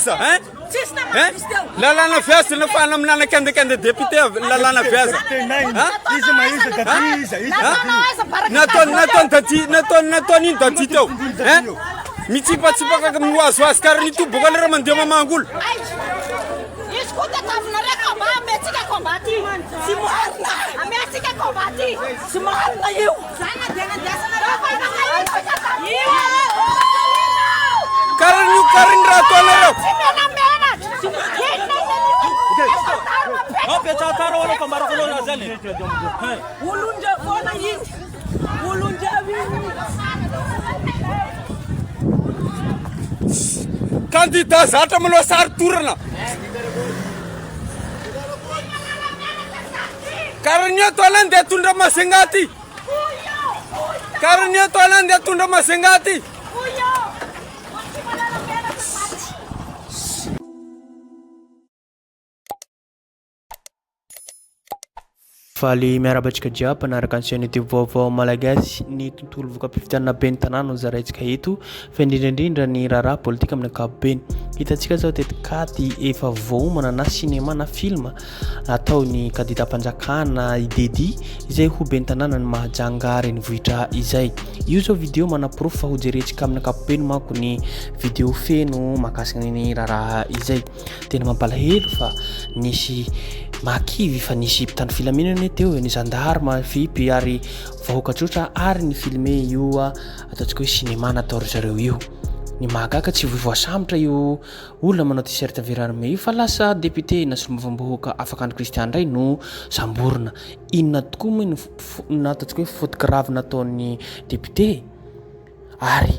viaza lalàna viaza na fa aminana kandekande député lalàna viaza nataony ino dati teo mitsipatsipaka mihoazoazy karaha nitoboka le raha mandeha mamangolo karaha raha ataonareo candidat zatra manao sary torana karaha ny atoana andeha tondra masengaty karaha ny atoana andeha tondra masengaty faly miarabatsika jiaby anaraka ansian'ity vaovao malagasy ny tontolo voka-pifidianana be ny tanàna ho zaraintsika eto fa indrindraindrindra ny raharaha politika amin'ny ankapobeny hitantsika zao tetikady efa voaomana na sinema na filma ataony kandida mpanjakana idedy izay ho be ny tanàna ny mahajangary ny vohitra izay io zao video manaprofo fa ho jerentsika amin'ny ankapobeny manko ny video feno mahakasika ny raharaha izay tena mampalahelo fa nisy makivy fa nisy mpitany filaminana teo ny gendarme fipy ary vahoaka tsotra ary ny filme io ataontsika hoe cinéma natao zareo io ny mahagaga tsy voasambotra io olona manao t-shirt verarme io fa lasa député na solombavam-bahoaka afaka andro kristian ray no samborina inona tokoa moa na ataontsika hoe faute grave nataon'ny député ary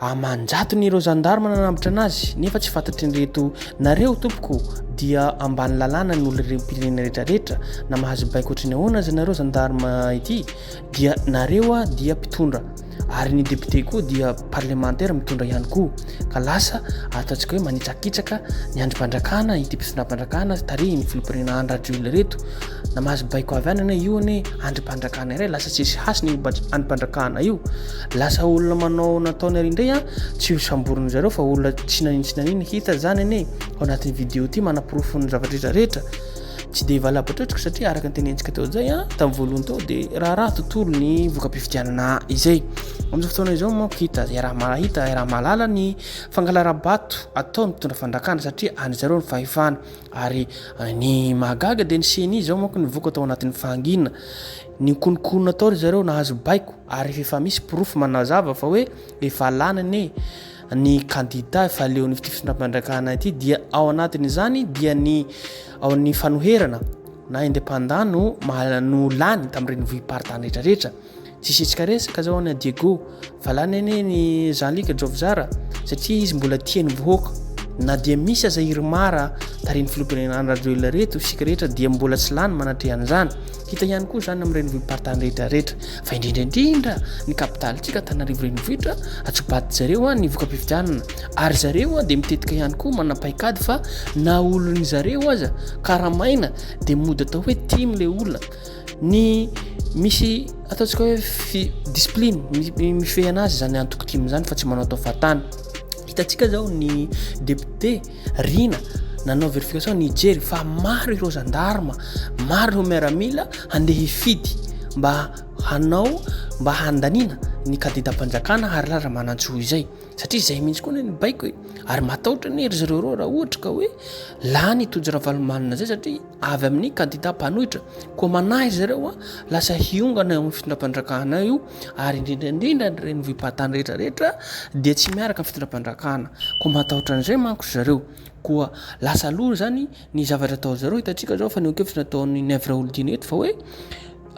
amanjatony ireo gendarme nanambitra anazy nefa tsy fantatry nyreto nareo tompoko dia ambany lalàna ny olo pirenena rehetrarehetra na mahazo baiko ohatrany ahoana azy nareo gendarme ity dia nareo dia mpitondra ary ny député koa dia parlementaire mitondra ihany koa ka lasa ataontsika hoe manitsakitsaka ny androm-pandrakana ity mpisondram-pandrakana tary ny filompirenena radio reto na mahazo baiko avy any io ane androm-pandrakana iray lasa tsisy hasy ny androm-pandrakana io lasa olona manao nataony ary indray tsy ho samboriny zareo fa olona tsy naniny hita zany ane ao anatin'ny video ity manaprofo ny zavatra rehetra tsy de valabatra otriko satria araka ny tenentsika teo zay tamin'ny voalohany tao de raha tontolo ny voka-pifidianana izay amin'izao fotoana izao manko hita raha malala ny fangalarabato ataony mitondra fandrakana satria any zareo ny fahefana ary ny mahagaga de ny seni zao manko ny voka tao anatin'ny fahangina ny konokono atao zareo nahazo baiko ary efa misy profo manazava fa hoe efa lanane ny candidat efa leon'ny fifindram-pandrakana ity dia ao anatiny zany dia ny ao ny fanoherana na indépendant no lany tamin'ireny vohim-paritany rehetrarehetra tsisitsika resaka zao any Diego fa lany ane ny Jean-Luc Jovzara satria izy mbola tiany vohoaka na dia misy aza irimara tariny filompirenena radio reto isika rehetra dia mbola tsy lany manatrehany zany hita ihany koa zany amin'ireny vohim-paritany rehetrarehetra fa indrindraindrindra ny kapitalitsika Antananarivo renivohitra atsobaty zareo ny voka-pifidianana ary zareo de mitetika ihany koa manapaikady fa na olony zareo aza karamaina de mody atao hoe team le olona ny misy ataontsika hoe discipline mifehy anazy zany antoko team zany fa tsy manao atao fatana hitatsika zao ny député Rina nanao vérification Niger fa maro ireo gendarme maro ireo miaramila handeha hifidy mba handanina ny kandida mpanjakana ary lara manantsoa izay satria izay mihitsy koa ny baiko ary matahotra ny ery zareo raha ohatra ka hoe lany tojy valomanina zay satria avy amin'ny kandida mpanohitra koa manahy zareo lasa hiongana amin'ny fitondram-pandrakana io ary indrindraindrindra reny vohim-pahatany rehetrarehetra dia tsy miaraka amin'ny fitondram-pandrakana koa matahotra an'izay manko zareo koa lasa aloha zany ny zavatra atao zareo hitantsika zao fa niokevitra nataon'ny Nèvre Oldine eto fa hoe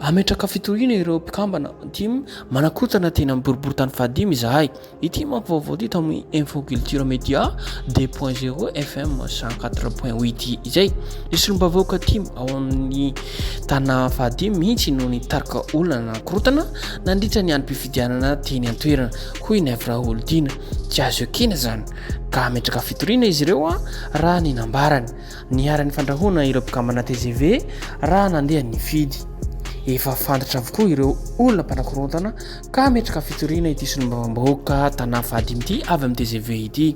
ametraka fitoriana ireo mpikambana ity manakotana tena miboribory tany fahadimy izahay ity manko vaovao ty tamin'ny Infoculture Média 2.0 FM 104.8 izay nisy lombavaoaka ty ao amin'ny tana fahadimy mihitsy no ny tarika olona nakorotana nandritra ny androm-pifidianana teny antoerana hoy Nèvre Oldine tsy azo ekena zany ka ametraka fitoriana izy ireo raha ny nambarany niara-ny fandrahoana ireo mpikambana TGV raha nandeha nifidy efa fantatra avokoa ireo olona mpanakorontana ka ametraka fitoriana ity solombavam-bahoaka tana fahadimy ity avy amin'ny TGV ity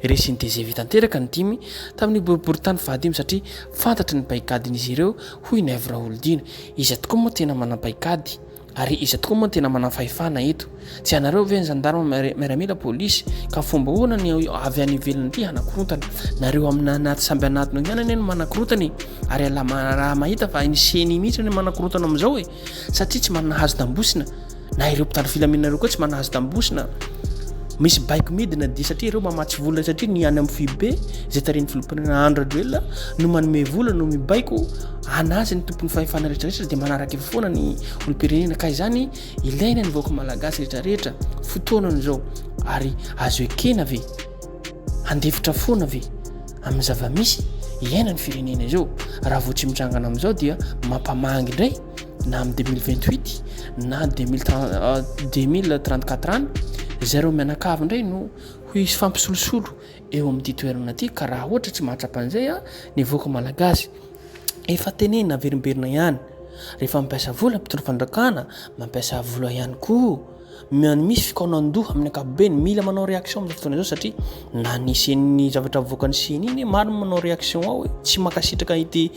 iresiny TGV tanteraka ny dimy tamin'ny boriboritany vadimy satria fantatry ny paikadin'izy ireo hoy ny avy Raolodina. Izy tokoa moa tena mana paikady ary izy tokoa moa tena mana fahefana eto. Tsy anareo ve ny gendarme miaramila polisy ka fomba hoana ny avy any ivelany ity hanakorotana nareo amin'ny anaty samby anatiny ihany any manakorotany ary raha mahita fa ny seny mihitsy ny manakorotana amin'izao satria tsy manana hazo tambosina na ireo mpitandro filaminareo koa tsy manana hazo tambosina. Misy bike midina dia satria ireo mamatsy vola satria ny any amin'ny fibe izay tariny filopana 100 dollars no manome vola no mibaiko anazy ny tompony fahefana rehetrarehetra dia manaraka foana ny olom-pirenena ka izany ilaina ny vahoaka malagasy rehetrarehetra fotoanany izao ary azo ekena ve handefitra foana ve amin'ny zava-misy iaina ny firenena izao raha vao tsy mitrangana amin'izao dia mampamangy indray na amin'ny 2028 na 2034 any zareo mianakavy indray no hoy fampisolosolo eo amin'ity toerana ity ka raha ohatra tsy mahatrapan'izay ny vahoaka malagasy efa tenena averimberina ihany rehefa mampiasa vola mpitondra fandrakana mampiasa vola ihany koa misy fikaonandoha amin'ny ankapobeny mila manao réaction amin'ny fotoana izao satria na niseny zavatra voaka ny seny iny maro manao réaction ao tsy makasitraka ity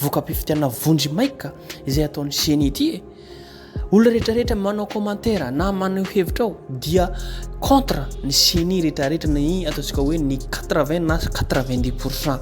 voaka-pifitiana vonjy maika izay ataon'ny seny ity olona rehetrarehetra manao commentaire na manao hevitra ao dia contre ny seny rehetrarehetra ny ataontsika hoe ny 80 na 90%.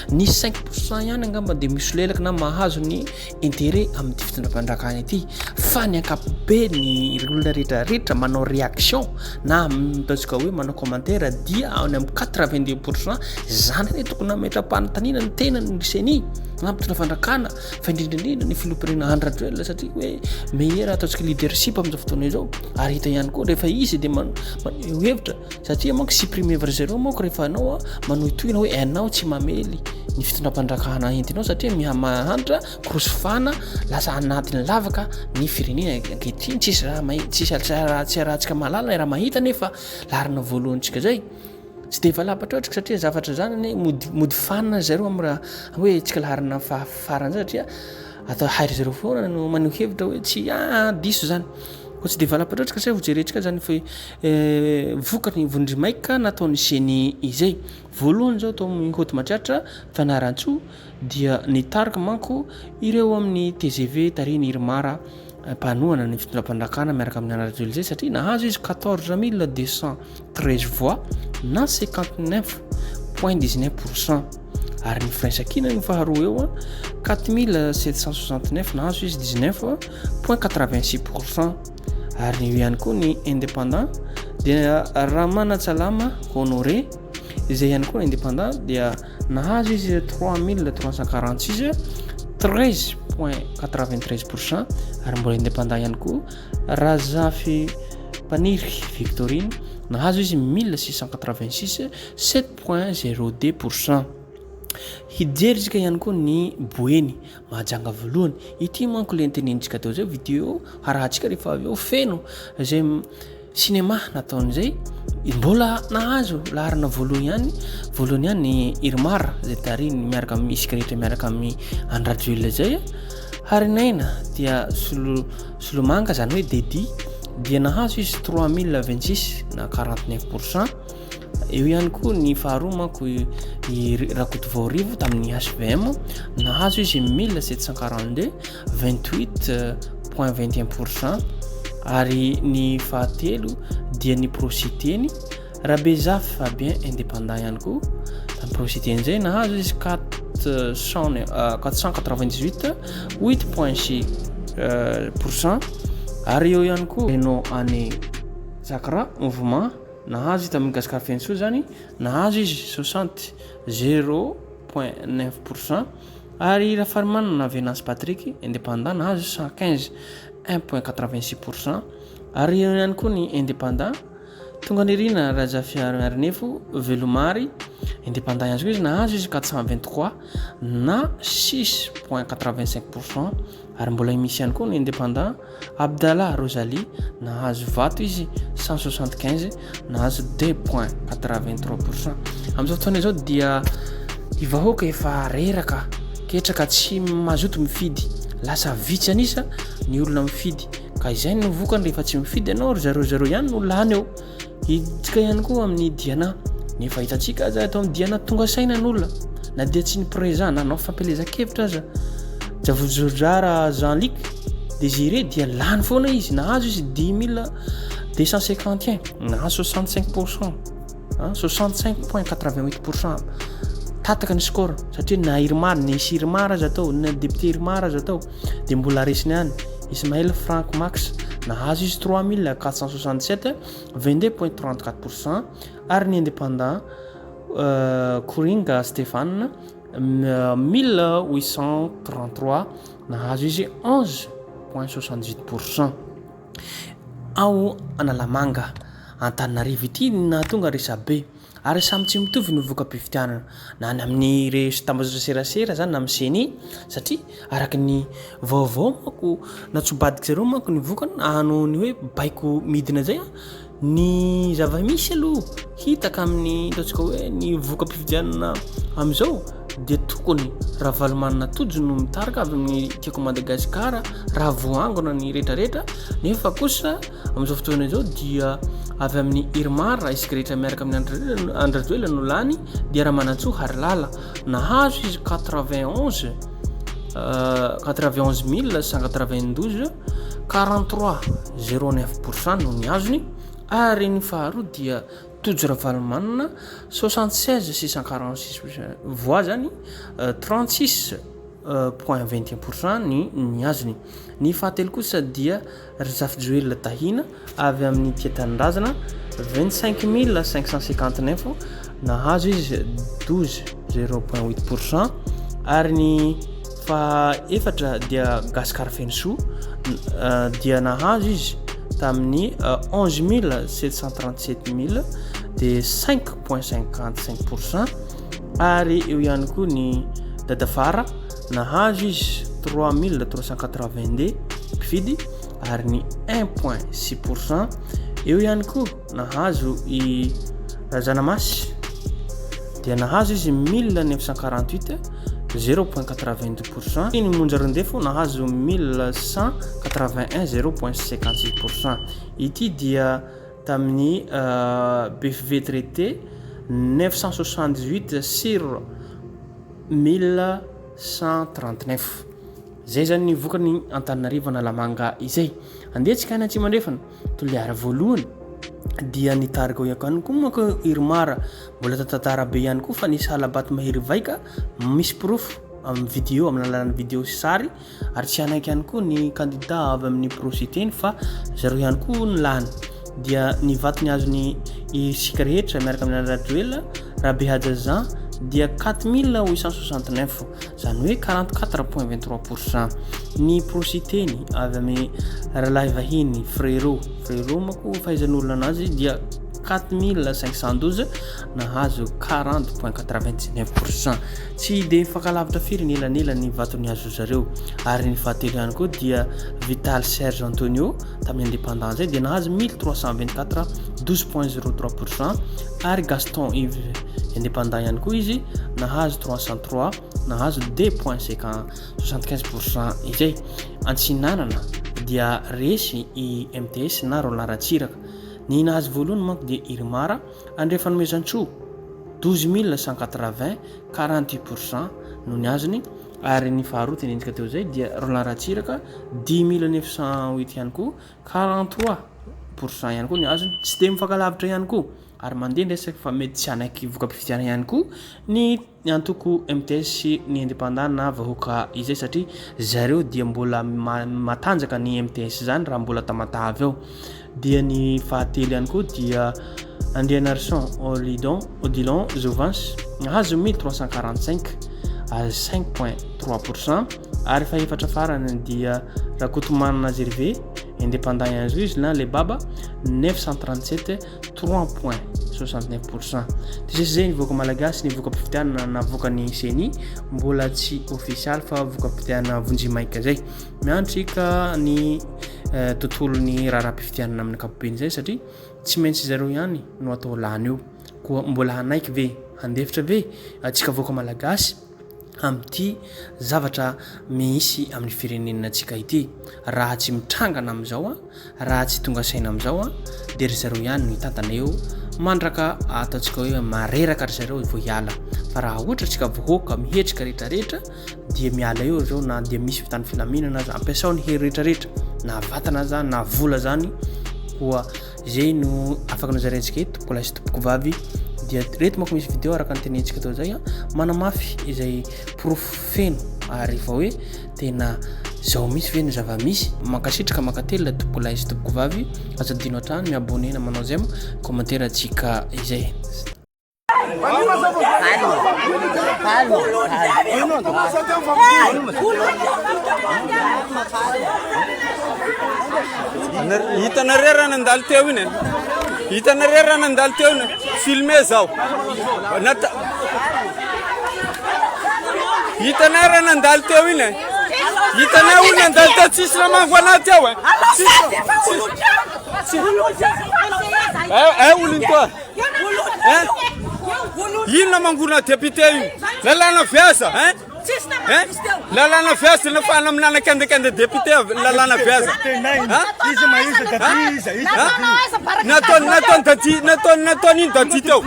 Ny 5% ihany angamba dia misy lelaka na mahazo ny intérêt amin'ny fitondram-pandrakana ity fa ny ankapobe ny olona rehetrarehetra manao réaction na ataontsika hoe manao commentaire dia any amin'ny 90% zany ny tokony nametra-panontaniana ny tena ny seny na mpitondra fandrakana fa indrindrindrindra ny filompirenena 100 dollars satria hoe meilleur ataontsika leadership amin'izao fotoana izao ary hita ihany koa rehefa izy dia hevitra satria manko supprimer zero manko rehefa anao manao itoina hoe anao tsy mamely ny fitondram-pandrakana entinao satria mahantra korosofana lasa anatin'ny lavaka ny firenena ankehitriny tsisy rahantsika malala raha mahita nefa larina voalohantsika zay tsy dia valapatra ohatrika satria zavatra zany mody fanina zareo amin'ny raha hoe tsika larina farany zay satria atao hairy zareo foana no maneho hevitra hoe tsy diso zany ko tsy dia valapatra ohatrika satria vojerentsika zany fa vokany vondry maika nataon'ny seny izay voalohany zao atao mihoty matratra fianarantsoa dia nitarika manko ireo amin'ny TGV tariny Irmara mpanohana ny fitondram-pandrakana miaraka amin'ny anarajely zay satria nahazo izy 14213 voix na 59.19%. Ary ny Fransakina ny faharoa eo 4769 nahazo izy 19.86%. Ary io ihany koa ny indépendant dia Ramanatsalama Honoré izay ihany koa indépendant dia nahazo izy 3346 13.93%. Ary mbola indépendant ihany koa Razafy Paniry Victorine nahazo izy 1686 7.02%. Hijerytsika ihany koa ny Boeny mahajanga voalohany ity manko le ntenenitsika teo zay video harahantsika rehefa avy eo feno zay sinema nataon'izay mbola nahazo larina voalohany ihany ny Irmara zay tariny miaraka amin'ny isika rehetra miaraka amin'ny andrajoel zay ary naina dia Solomanga zany hoe Dedi dia nahazo izy 3026 na 49%. Eo ihany koa ny faharoa manko Rakotovarivo tamin'ny HVM nahazo izy 1742 28.21%. Ary ny fahatelo dia ny Prositeny Rabezaf Fabien indépendant ihany koa tamin'ny Prositeny zay nahazo izy 498 8.6%. Ary eo ihany koa Reno Ane Zakra mouvement nahazo tamin'ny Gaspard Fenso zany nahazo izy 60 0.9%. Ary Rafarimana na Venance Patrick indépendant nahazo 115 1.86%. Ary ihany koa ny indépendant tonga nirina Rajafiarinefo Velomary indépendant ihany koa izy nahazo izy 423 na 6.85%. Ary mbola misy ihany koa ny indépendant Abdallah Rosalie nahazo vato izy 175 nahazo 2.83%. Amin'izao fotoana izao dia ivahoaka efa reraka ketraka tsy mazoto mifidy lasa vitsy anisa ny olona mifidy ka izay no vokany rehefa tsy mifidy ianao zareo ihany no lany eo. Itsika ihany koa amin'ny diana nefa hitantsika aza atao diana tonga saina n'olona na dia tsy ny présent na anao fampelezan-kevitra aza Javodrara Jean-Luc Désiré dia lany foana izy nahazo izy 10 251 nahazo 65%, 65.88% tataka ny score satria na Irmar ny Sirmar aza atao na député Irmar aza atao dia mbola resiny ihany. Ismaël Frank Max nahazo izy 3467 22.34% ary ny indépendant Kouringa Stéphane 1833 nahazo izy 11.78%. Ao Analamanga Antananarivo ity nahatonga resabe ary samy tsy mitovy ny voka-pivitianana na ny amin'ny tambazotraserasera zany na amin'ny seni satria araky ny vaovao manko natsobadika zareo manko ny vokana ano ny hoe baiko midina zay ny zava-misy aloha hitaka amin'ny ataontsika hoe ny voka-pivitianana amin'izao dia tokony raha valomanina tojo no mitarika avy amin'ny tiako Madagasikara raha voangona ny rehetrarehetra nefa kosa amin'izao fotoana izao dia avy amin'ny Irmar isika rehetra miaraka amin'ny Andrajoela no lany dia raha manantsoa Harilala nahazo izy 91 192 43.09% no ny azony ary ny faharoa dia tojo ravalomanina 76 646 voix zany 36.21% ny azony. Ny fahatelo kosa dia Rizafy Joel Tahina avy amin'ny Tietanindrazana 25 559 nahazo izy 12.08% ary ny fahaefatra dia Gaskar Fenso dia nahazo izy tamin'ny 11 737 de 5.55% ary eo ihany koa ny Dadafara nahazo izy 3382 mpifidy ary ny 1.6%. eo ihany koa nahazo i Razanamasy dia nahazo izy 1948 0.82%. Ny Monjarondefo nahazo 1181 0.56%. ity dia tamin'ny BFV traité 968 sur 1139. Zay zany ny vokany Antananarivo Analamanga izay. Andetsika any Atsimo andrefana toliara voalohany dia ny targa yakany koa manko Irmara mbola tatara be ihany koa fa nisy halabato mahery vaika misy proof amin'ny vidéo amin'ny alalan'ny vidéo sy sary ary tsy anaiky ihany koa ny candidat avy amin'ny prositeny fa zareo ihany koa ny lany dia ny vatony azony isika rehetra miaraka amin'ny Andrajoela Rabehadjazan dia 4869 zany hoe 44.23%. ny prositeny avy amin'ny rahalahy vahiny frérot mako fahaizan'olona anazy dia 4512 nahazo 40.99%. tsy de fankalavitra firy ny elanela ny vatony azo zareo. Ary ny fahatelo ihany koa dia Vital Serge Antonio tamin'ny indépendant zay dia nahazo 1324 12.03%. ary Gaston Yves indépendant ihany koa izy nahazo 303 nahazo 2.75% izay. Antsinanana dia resy i MTS na Rolaratsiraka. Ny nahazo voalohany manko dia Irmara andrefany Mezantsoa 12180 48% no ny azony. Ary ny faharoa tenentsika teo zay dia Rolaratsiraka 10908 ihany koa 43% ihany koa ny azony. Tsy de mifakalavitra ihany koa ary mandeha ndraisaky fa mety tsy anaiky voka-pivitiana ihany koa ny antoko MTS sy ny indépendant na vahoaka izay satria zareo dia mbola matanjaka ny MTS zany raha mbola tamatavy ao. Dia ny fahatelo ihany koa dia Andrianarson Odilon Jovans nahazo 1345 à 5.3%. ary fahaefatra farany dia Rakotomanina Zervé indépendant ihany izy na le baba 937 3.69%. Zay ny voka malagasy ny voka-pivitianana na vokany seni mbola tsy official fa voka-pivitianana vonjimaika zay. Miantrika ny tontolon'ny raharaham-pivitianana amin'ny ankapobeny zay satria tsy maintsy zareo ihany no atao lany eo koa mbola hanaiky ve handefitra ve atsika voka malagasy amin'ity zavatra misy amin'ny firenena antsika ity. Raha tsy mitrangana amin'izao raha tsy tonga saina amin'izao dia ry zareo ihany no hitantana eo mandraka ataontsika hoe mareraka ry zareo vao hiala fa raha ohatra tsika vohoaka mihetrika rehetrarehetra dia miala eo zao na dia misy vitany filaminana azy ampiasao ny hery rehetrarehetra na vatana zany na vola zany koa zay no afaka nozarentsika eto tompoko lahy sy tompoko vavy dia reto manko misy vidéo araka nytenentsika tao zay manamafy izay proof feno ary fa hoe tena zao misy veno zava-misy mankasitraka makately tompoko lahy sy tompoko vavy aza dino atrano miabone na manao zay commentaire atsika izay hitanareo raha nandalo teo iny hitanareo raha nandalo teo iny filme zao hitanareo raha nandalo teo iny hitanao olo nandalo teo tsisy raha mango anaty ao olony toa ino mangona député iny lalana viasa lalana viasa nafana aminana kandekande député lalana viasa nataony ino dadi teo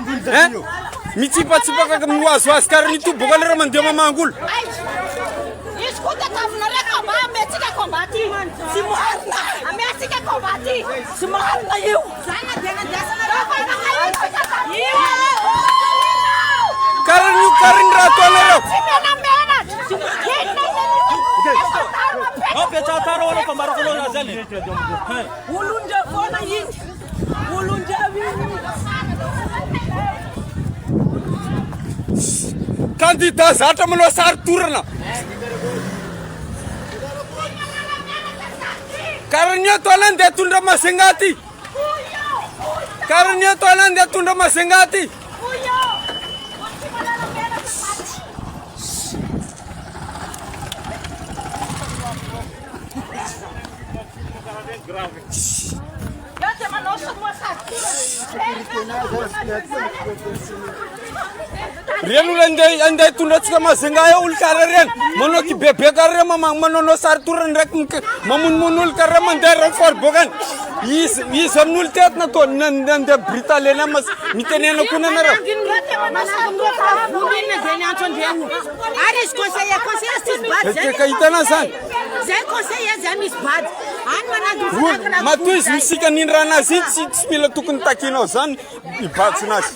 mitsipatsipaka mihoazoazy karaha nitoboka le raha mandeha mamangolo Karin raha ataonareo candidat zatra manao sary torana karanio toana andeha tondra masengaty karanio toana andeha tondra masengaty Rian olo andeha tondratsika mazenga eo olo karaha reny manao kibebe karaha reny manao sary torana ndraiky mamonomono olo karaha mandeha renfort bokany izy amin'olo teto nataony nandeha britalena mitenena koa nanareo ka hitana zany matoy izy misika nindranazy iny tsy mila tokony takinao zany ibatsinazy